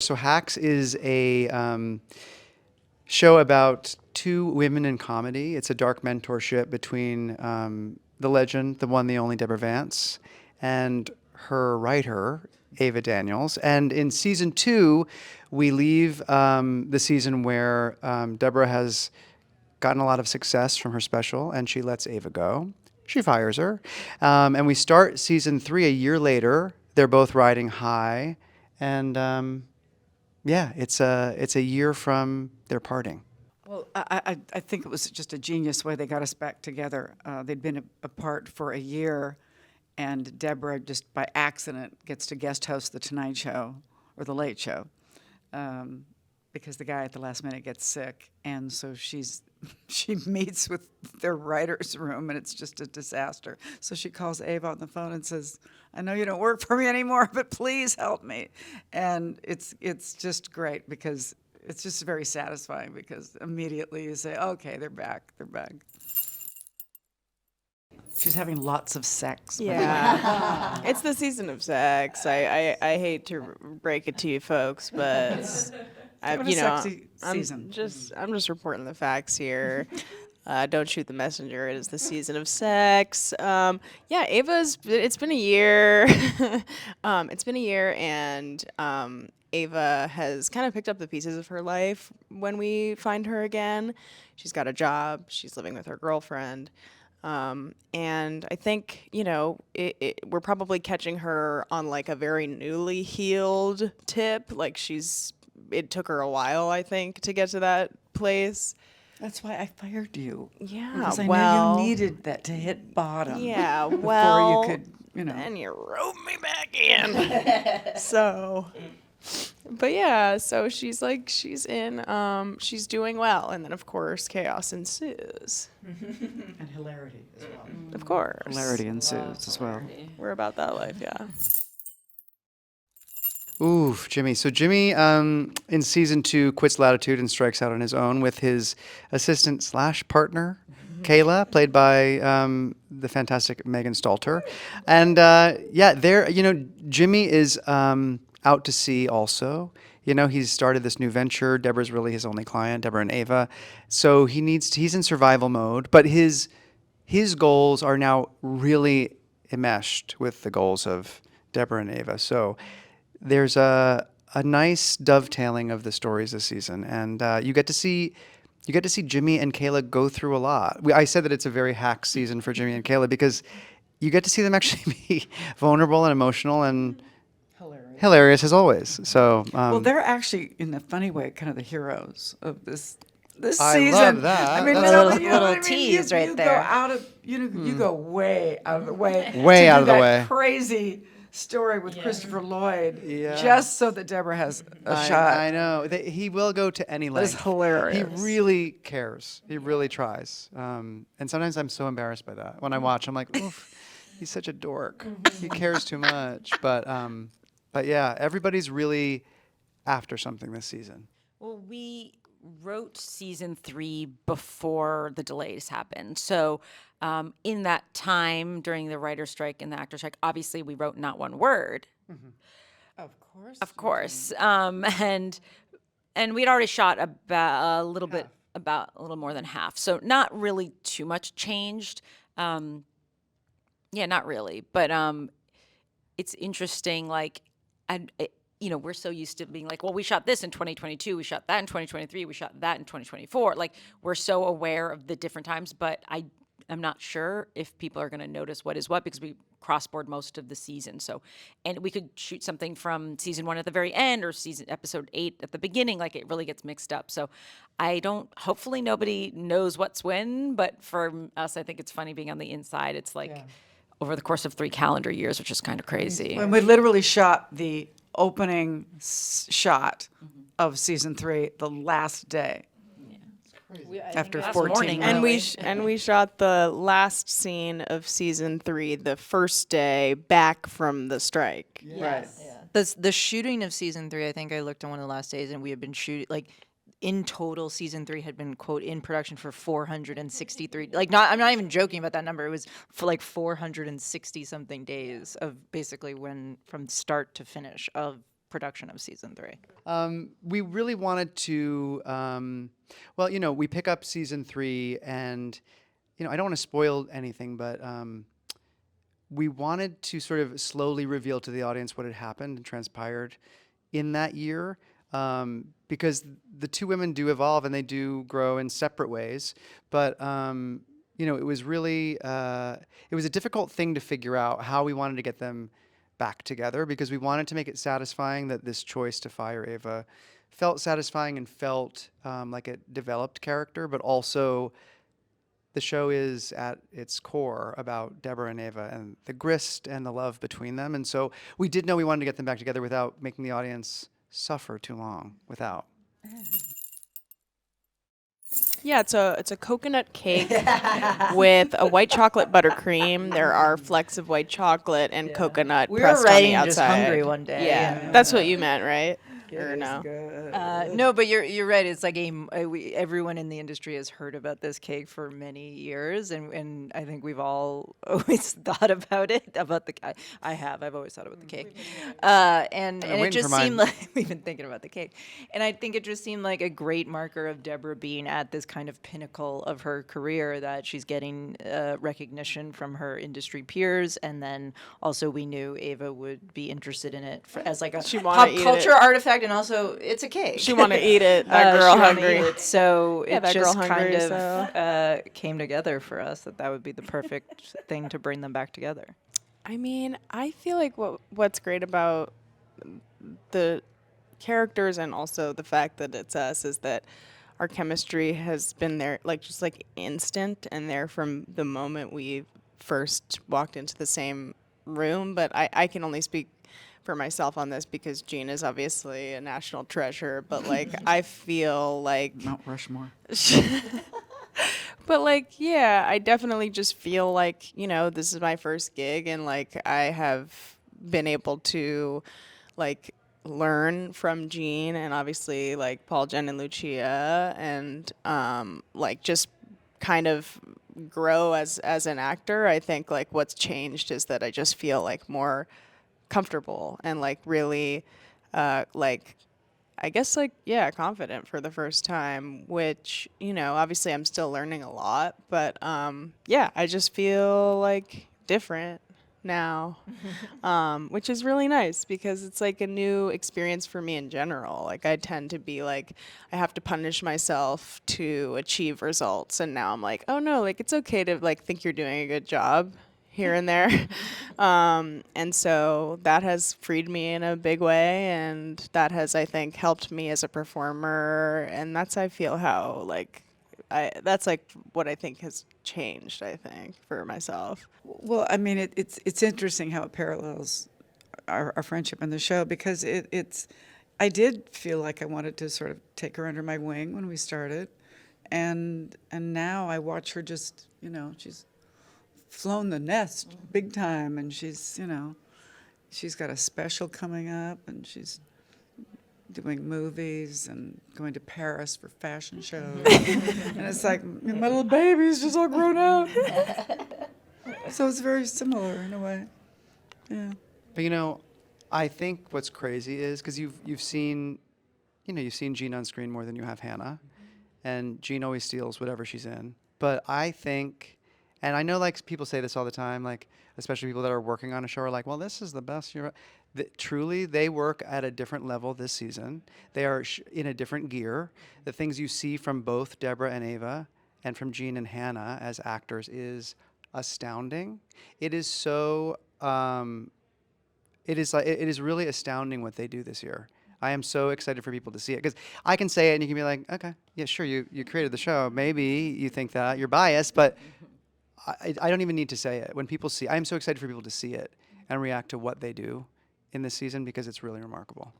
So Hacks is a show about two women in comedy. It's a dark mentorship between the legend, the one, the only Deborah Vance, and her writer, Ava Daniels. And in season 2, we leave the season where Deborah has gotten a lot of success from her special, and she lets Ava go. She fires her. And we start season 3 a year later. They're both riding high. And yeah, it's a year from their parting. Well, I think it was just a genius way they got us back together. They'd been apart for a year, and Deborah just by accident gets to guest host the Tonight Show or the Late Show, because the guy at the last minute gets sick, and so she meets with their writers' room, and it's just a disaster. So she calls Ava on the phone and says, "I know you don't work for me anymore, but please help me." And it's just great because it's just very satisfying because immediately you say, "Okay, they're back. They're back." She's having lots of sex. Yeah, it's the season of sex. I hate to break it to you folks, but Having a sexy season. I'm just reporting the facts here. Don't shoot the messenger. It is the season of sex. Yeah, it's been a year. It's been a year, and Ava has kind of picked up the pieces of her life when we find her again. She's got a job. She's living with her girlfriend. And I think, we're probably catching her on like a very newly healed tip. Like it took her a while, I think, to get to that place. That's why I fired you. Yeah, because I knew you needed that to hit bottom. Yeah, before you could, then you wrote me back in. But yeah, so she's in, she's doing well, and then of course chaos ensues. And hilarity as well. Of course, Hilarity ensues as well. we're about that life, yeah. Oof, Jimmy. So Jimmy, in season 2, quits Latitude and strikes out on his own with his assistant/partner, Kayla, played by the fantastic Megan Stalter. And Jimmy is out to sea also. He's started this new venture. Deborah's really his only client, Deborah and Ava. So he's in survival mode, but his goals are now really enmeshed with the goals of Deborah and Ava. So there's a nice dovetailing of the stories this season, and you get to see Jimmy and Kayla go through a lot. I said that it's a very hack season for Jimmy and Kayla because you get to see them actually be vulnerable and emotional and hilarious as always. So well, they're actually, in a funny way, kind of the heroes of this I season. love that. I mean, That's little tease right there. You go out of you go way out of the way. Way to out do of the that way. Crazy story with Christopher Lloyd, Yeah. just so that Deborah has a shot. I know. He will go to any That is length. hilarious. He really cares. He really tries. And sometimes I'm so embarrassed by that. When I watch, I'm like, oof, he's such a dork. He cares too much. But yeah, everybody's really after something this season. Well, we wrote season 3 before the delays happened. So in that time during the writer's strike and the actor strike, obviously we wrote not one word. Of course. And we'd already shot about a little more than half. So not really too much changed. Yeah, not really. But it's interesting, like, we're so used to being like, well, we shot this in 2022, we shot that in 2023, we shot that in 2024. Like, we're so aware of the different times, but I'm not sure if people are going to notice what is what because we cross-board most of the season. So, and we could shoot something from season 1 at the very end or episode 8 at the beginning. Like, it really gets mixed up. So hopefully nobody knows what's when, but for us, I think it's funny being on the inside. It's like over the course of 3 calendar years, which is kind of crazy. When we literally shot the opening shot of season 3 the last day. After 14 morning. And we shot the last scene of season 3 the first day back from the strike. Right. The shooting of season 3, I think I looked on one of the last days, and we had been shooting, like, in total, season 3 had been, quote, in production for 463. Like, I'm not even joking about that number. It was for like 460 something days of basically from start to finish of production of season 3? We really wanted to, well, we pick up season 3, and I don't want to spoil anything, but we wanted to sort of slowly reveal to the audience what had happened and transpired in that year, because the two women do evolve and they do grow in separate ways. But it was really it was a difficult thing to figure out how we wanted to get them back together, because we wanted to make it satisfying that this choice to fire Ava felt satisfying and felt like a developed character, but also the show is at its core about Deborah and Ava and the grist and the love between them. And so we did know we wanted to get them back together without making the audience suffer too long without. Yeah, it's a coconut cake with a white chocolate buttercream. There are flecks of white chocolate and coconut We were pressed on the writing outside. just hungry one day. Yeah, that's what you meant, right? Or no? No, but you're right. It's like everyone in the industry has heard about this cake for many years, and I think we've all always thought about it. I've always thought about the cake, and it waiting just for seemed mine. like we've been thinking about the cake, and I think it just seemed like a great marker of Deborah being at this kind of pinnacle of her career, that she's getting recognition from her industry peers, and then also we knew Ava would be interested in it as like a She wanna pop eat culture it. artifact, and also it's a cake. She want to eat it. That girl she wanna hungry. eat it. So Yeah, it that girl just hungry, kind of came together for us that would be the perfect thing to bring them back together. I mean, I feel like what's great about the characters and also the fact that it's us is that our chemistry has been there, like just like instant and there from the moment we first walked into the same room. But I can only speak for myself on this because Jean is obviously a national treasure. But like I feel like Mount Rushmore. But like, yeah, I definitely just feel like, this is my first gig and like I have been able to like learn from Jean and obviously like Paul, Jen, and Lucia and like just kind of grow as an actor. I think like what's changed is that I just feel like more comfortable and like really like I guess like confident for the first time, which obviously I'm still learning a lot, but I just feel like different now, which is really nice because it's like a new experience for me in general. Like I tend to be like I have to punish myself to achieve results, and now I'm like, oh no, like it's okay to like think you're doing a good job here and there. And so that has freed me in a big way, and that has, I think, helped me as a performer. And that's, I feel how, like, that's like what I think has changed, I think, for myself. Well, I mean, it's interesting how it parallels our friendship in the show because I did feel like I wanted to sort of take her under my wing when we started, and now I watch her just she's flown the nest big time, and she's she's got a special coming up, and she's doing movies and going to Paris for fashion shows. And it's like my little baby's just all grown up. So it's very similar in a way. Yeah. But I think what's crazy is because you've seen Jean on screen more than you have Hannah, and Jean always steals whatever she's in. But I think, and I know like people say this all the time, like especially people that are working on a show are like, well, this is the best year. Truly, they work at a different level this season. They are in a different gear. The things you see from both Deborah and Ava and from Jean and Hannah as actors is astounding. It is so, it is really astounding what they do this year. I am so excited for people to see it because I can say it and you can be like, okay, yeah, sure, you created the show. Maybe you think that you're biased, but I don't even need to say it. When people see, I'm so excited for people to see it and react to what they do in this season because it's really remarkable.